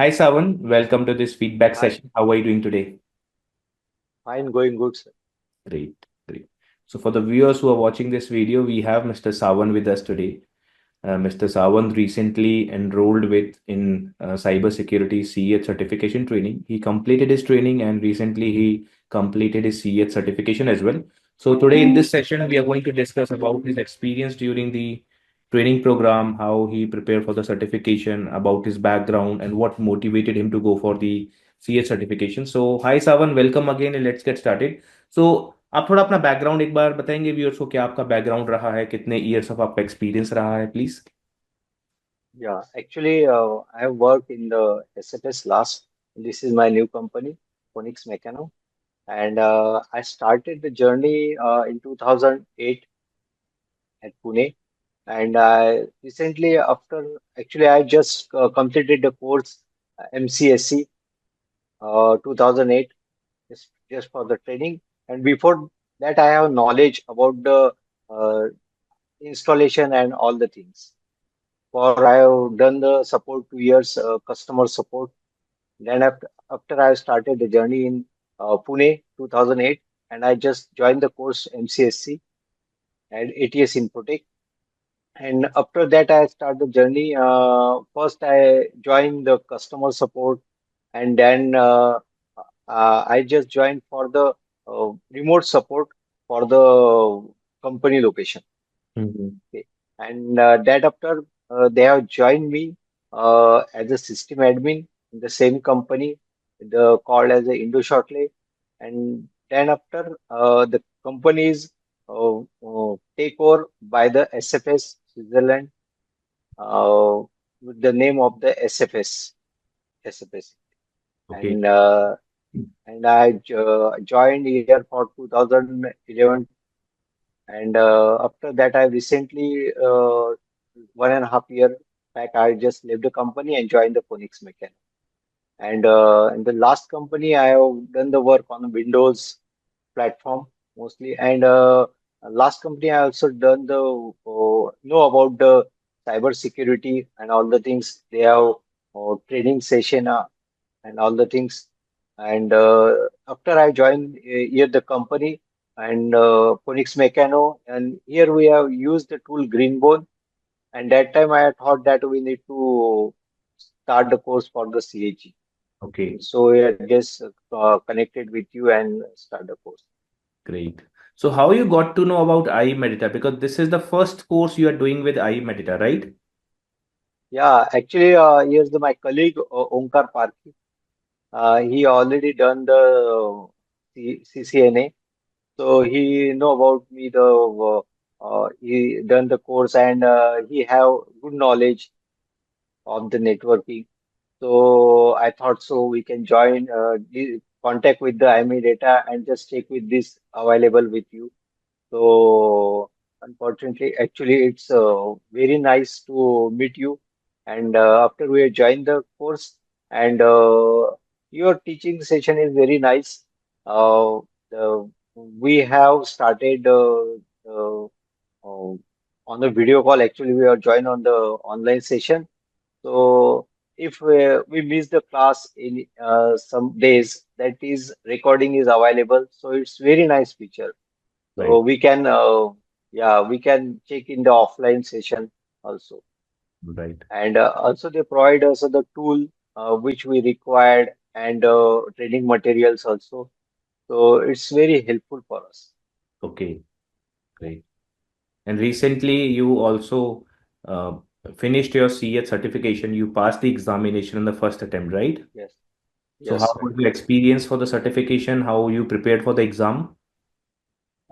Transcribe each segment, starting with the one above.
Hi, Savan. Welcome to this feedback Hi, session. How are you doing today? fine, going good, sir. Great, great. So, for the viewers who are watching this video, we have Mr. Savan with us today. Mr. Savan recently enrolled with in cybersecurity CEH certification training. He completed his training and recently he completed his CEH certification as well. So today in this session, we are going to discuss about his experience during the training program, how he prepared for the certification, about his background, and what motivated him to go for the CEH certification. So hi Savan, welcome again and let's get started. So आप थोड़ा अपना background एक बार बताएंगे viewers को, क्या आपका background रहा है, कितने ईयर्स ऑफ आपका एक्सपीरियंस रहा है please. Yeah, actually, I have worked in the SFS last. This is my new company, Phoenix Mecano, and I started the journey in 2008 at Pune. And I recently, I just completed the course MCSC 2008 just for the training. And before that, I have knowledge about the uh, installation and all the things. For I have done the support 2 years customer support. Then after I started the journey in Pune 2008, and I just joined the course MCSC and ATS Infotech. And after that, I started the journey. First, I joined the customer support, and then I just joined for the remote support for the company location. Mhm. Okay. And that after they have joined me as a system admin in the same company, the called as a Indo Shortly. And then after the companies take over by the SFS Switzerland uh, with the name of the SFS. Okay. And and I joined here for 2011. And after that, I recently 1.5 year back, I just left the company and joined the Phoenix Mecano. And in the last company, I have done the work on the Windows platform mostly. And last company, I also done the know about the cyber security and all the things. They have training session and all the things. And after I joined here the company and Phoenix Mecano, and here we have used the tool Greenbone. And that time I thought that we need to start the course for the CAG. Okay, And so I just connected with you and start the course. great. So how you got to know about I-Medita? Because this is the first course you are doing with I-Medita, right? Yeah, actually, here's my colleague Omkar Parki. He already done the CCNA. So he know about me. He done the course and he have good knowledge of the networking. So I thought so we can join contact with the I-Medita and just check with this available with you. So unfortunately, actually, it's very nice to meet you. And after we joined the course, and your teaching session is very nice. We have started uh, on the video call. Actually, we are joined on the online session. So if we miss the class in some days, that is recording is available. So it's very nice feature. So Right, we can, yeah, we can check in the offline session also. right. And also they provide us the tool which we required and training materials also. So it's very helpful for us. Okay, great. And recently you also uh, finished your CEH certification. You passed the examination in the first attempt, right? Yes, So how yes, right. was your experience for the certification? How you prepared for the exam?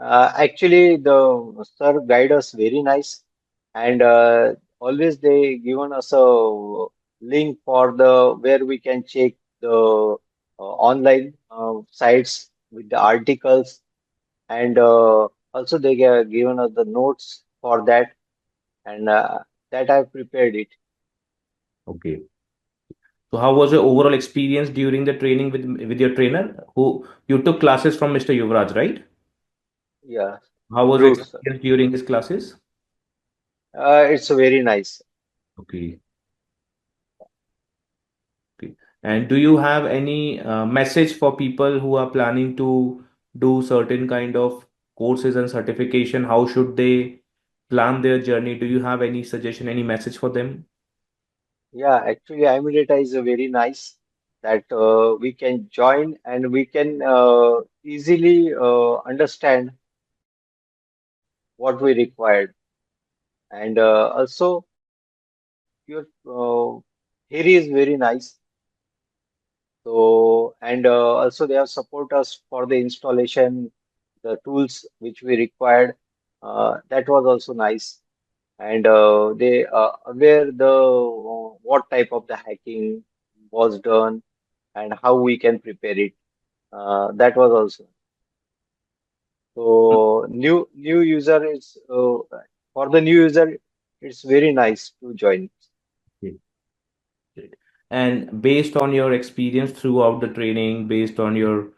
Actually, the sir guide us very nice, and always they given us a link for the where we can check the online sites with the articles, and also they given us the notes for that, and that I prepared it. Okay. So how was your overall experience during the training with your trainer? Who you took classes from Mr. Yuvraj, right? Yeah, How was your true, sir. experience during his classes? It's very nice. Okay. Okay. And do you have any message for people who are planning to do certain kind of courses and certification? How should they plan their journey? Do you have any suggestion, any message for them? Yeah, actually, I-Medita is a very nice that we can join and we can easily understand what we required. And also, your theory is very nice. So, and also they have support us for the installation, the tools which we required. That was also nice. And they aware the what type of the hacking was done and how we can prepare it. That was also. So new user is for the new user, it's very nice to join. Okay, great. And based on your experience throughout the training, based on your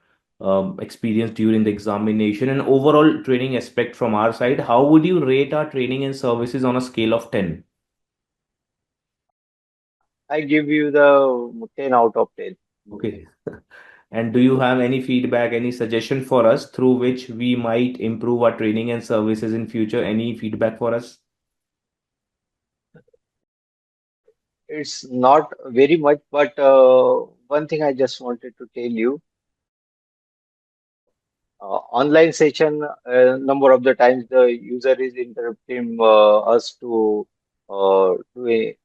experience during the examination and overall training aspect from our side, how would you rate our training and services on a scale of 10? I give you the 10 out of 10. Okay. And do you have any feedback, any suggestion for us through which we might improve our training and services in future? Any feedback for us? It's not very much, but one thing I just wanted to tell you, online session, number of the times the user is interrupting us to do a,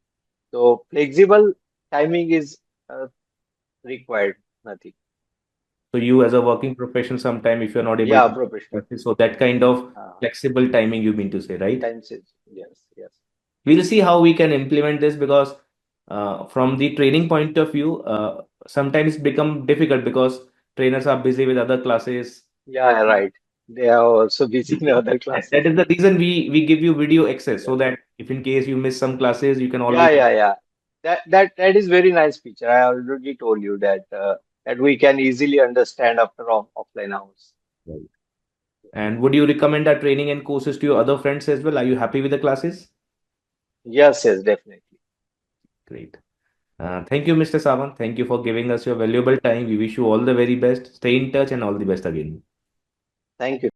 so flexible timing is required, nothing. So you as a working professional, sometime if you're not able Yeah, to professional. practice, so that kind of Uh, flexible timing you mean to say, right? Times is, yes, yes. We'll see how we can implement this because from the training point of view, sometimes it become difficult because trainers are busy with other classes. Yeah, right. They are also busy in other That classes. is the reason we give you video access Yeah. so that if in case you miss some classes, you can Yeah, always. yeah, yeah. That is very nice feature. I already told you that that we can easily understand after offline hours. Right. And would you recommend our training and courses to your other friends as well? Are you happy with the classes? Yes, yes, definitely. Great. Thank you, Mr. Savan. Thank you for giving us your valuable time. We wish you all the very best. Stay in touch and all the best again. Thank you.